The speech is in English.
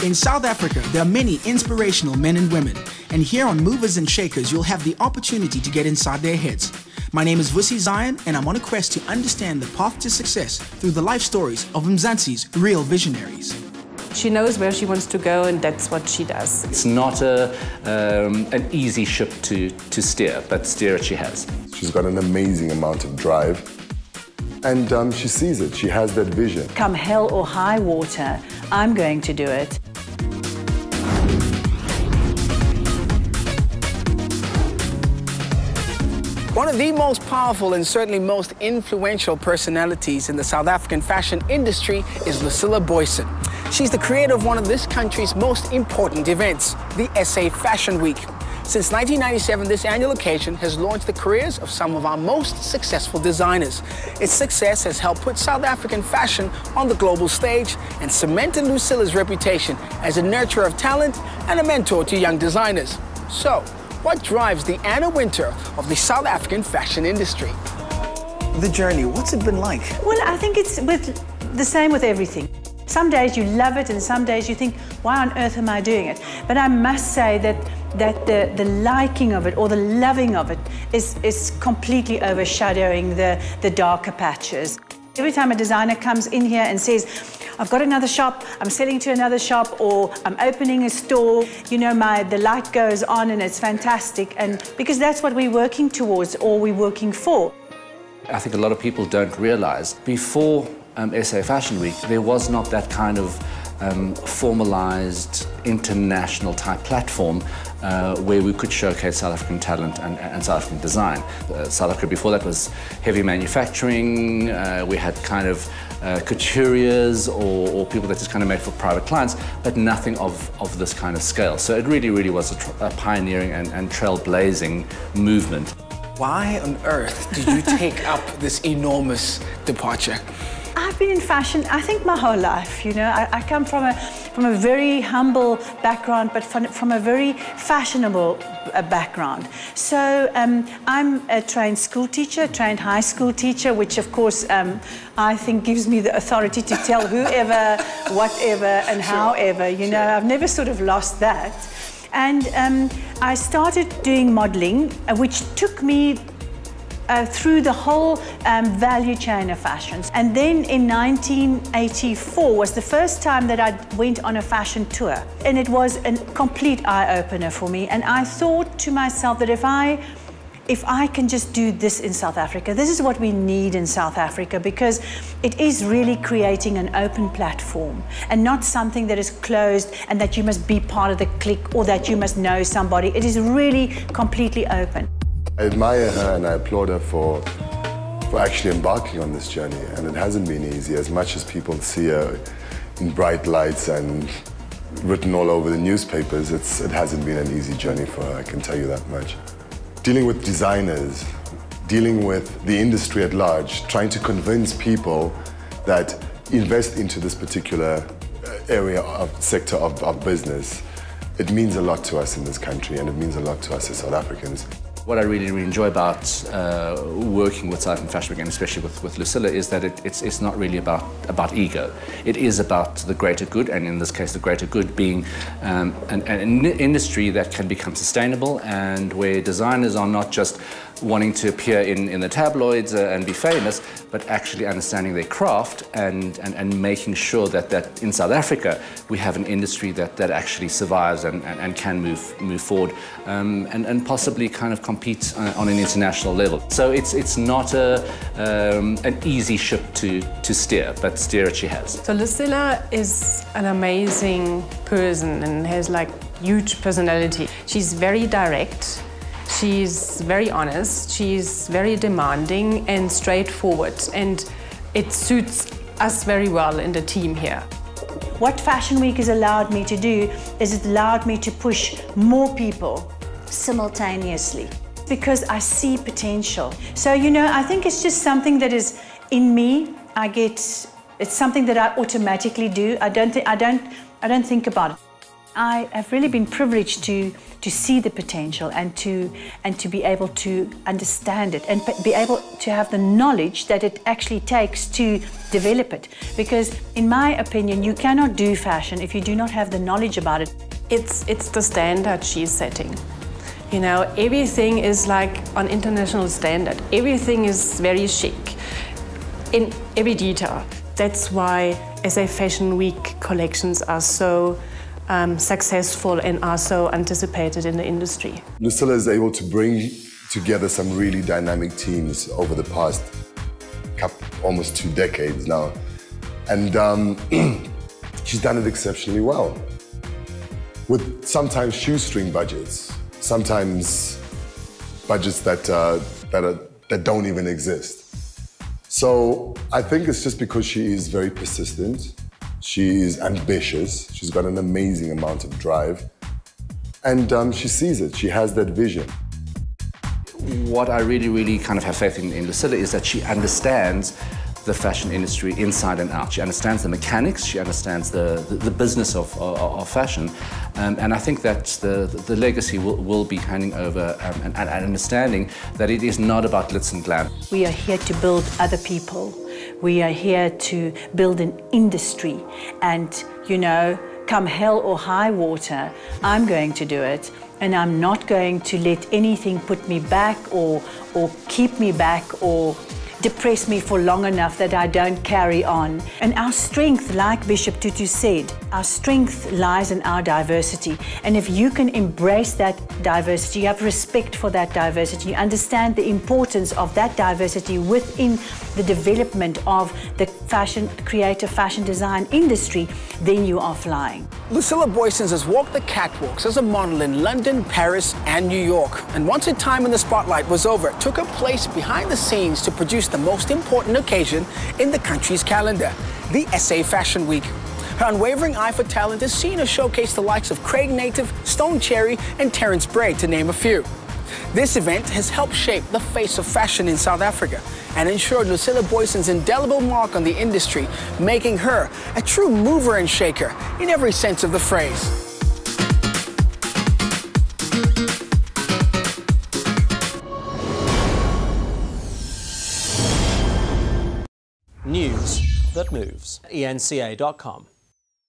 In South Africa, there are many inspirational men and women, and here on Movers and Shakers, you'll have the opportunity to get inside their heads. My name is Movers&Shakers, and I'm on a quest to understand the path to success through the life stories of Mzansi's real visionaries. She knows where she wants to go, and that's what she does. It's not an easy ship to steer, but steer it she has. She's got an amazing amount of drive, and she sees it. She has that vision. Come hell or high water, I'm going to do it. One of the most powerful and certainly most influential personalities in the South African fashion industry is Lucilla Booyzen. She's the creator of one of this country's most important events, the SA Fashion Week. Since 1997, this annual occasion has launched the careers of some of our most successful designers. Its success has helped put South African fashion on the global stage and cemented Lucilla's reputation as a nurturer of talent and a mentor to young designers. So, what drives the Anna Wintour of the South African fashion industry? The journey, what's it been like? Well, I think it's the same with everything. Some days you love it, and some days you think, why on earth am I doing it? But I must say that the liking of it or the loving of it is completely overshadowing the darker patches. Every time a designer comes in here and says, I've got another shop, I'm selling to another shop, or I'm opening a store, you know, the light goes on and it's fantastic, and because that's what we're working towards or we're working for. I think a lot of people don't realize, before SA Fashion Week, there was not that kind of formalized international type platform where we could showcase South African talent and South African design. South Africa before that was heavy manufacturing. We had kind of couturiers or people that just kind of made for private clients, but nothing of this kind of scale. So it really was a pioneering and trailblazing movement. Why on earth did you take up this enormous departure? I've been in fashion, I think, my whole life. You know, I come from a very humble background, but from a very fashionable background. So I'm a trained school teacher, trained high school teacher, which of course I think gives me the authority to tell whoever, whatever, and however. You know, I've never sort of lost that. And I started doing modeling, which took me through the whole value chain of fashions. And then in 1984 was the first time that I went on a fashion tour. And it was a complete eye-opener for me. And I thought to myself that if I can just do this in South Africa, this is what we need in South Africa, because it is really creating an open platform and not something that is closed and that you must be part of the clique or that you must know somebody. It is really completely open. I admire her and I applaud her for actually embarking on this journey, and it hasn't been easy. As much as people see her in bright lights and written all over the newspapers, it hasn't been an easy journey for her, I can tell you that much. Dealing with designers, dealing with the industry at large, trying to convince people that invest into this particular area of sector of business, it means a lot to us in this country, and it means a lot to us as South Africans. What I really enjoy about working with South African Fashion Week, and especially with Lucilla, is that it's not really about ego. It is about the greater good, and in this case, the greater good being an industry that can become sustainable, and where designers are not just wanting to appear in the tabloids and be famous, but actually understanding their craft and making sure that in South Africa we have an industry that actually survives and can move forward and possibly kind of compete on an international level. So it's not an easy ship to steer, but steer it she has. So Lucilla is an amazing person and has like huge personality. She's very direct. She's very honest, she's very demanding and straightforward, and it suits us very well in the team here. What Fashion Week has allowed me to do is it allowed me to push more people simultaneously because I see potential. So, you know, I think it's just something that is in me. It's something that I automatically do. I don't think about it. I have really been privileged to see the potential and to be able to understand it and be able to have the knowledge that it actually takes to develop it. Because in my opinion, you cannot do fashion if you do not have the knowledge about it. It's the standard she's setting. You know, everything is like on international standard. Everything is very chic in every detail. That's why SA Fashion Week collections are so successful and are so anticipated in the industry. Lucilla is able to bring together some really dynamic teams over the past almost 2 decades now. And she's done it exceptionally well. With sometimes shoestring budgets, sometimes budgets that don't even exist. So I think it's just because she is very persistent, she is ambitious, she's got an amazing amount of drive, and she sees it, she has that vision. What I really kind of have faith in Lucilla is that she understands the fashion industry inside and out. She understands the mechanics, she understands the business of fashion, and I think that the legacy will be handing over an understanding that it is not about glitz and glam. We are here to build other people. We are here to build an industry, and you know, come hell or high water, I'm going to do it, and I'm not going to let anything put me back or keep me back or depress me for long enough that I don't carry on. And our strength, like Bishop Tutu said, our strength lies in our diversity. And if you can embrace that diversity, you have respect for that diversity, you understand the importance of that diversity within the development of the creative fashion design industry, then you are flying. Lucilla Booyzen has walked the catwalks as a model in London, Paris, and New York. And once her time in the spotlight was over, took her place behind the scenes to produce the most important occasion in the country's calendar, the SA Fashion Week. Her unwavering eye for talent has seen her showcase the likes of Craig Native, Stone Cherry, and Terence Braid, to name a few. This event has helped shape the face of fashion in South Africa and ensured Lucilla Booyzen's indelible mark on the industry, making her a true mover and shaker in every sense of the phrase. News that moves. ENCA.com.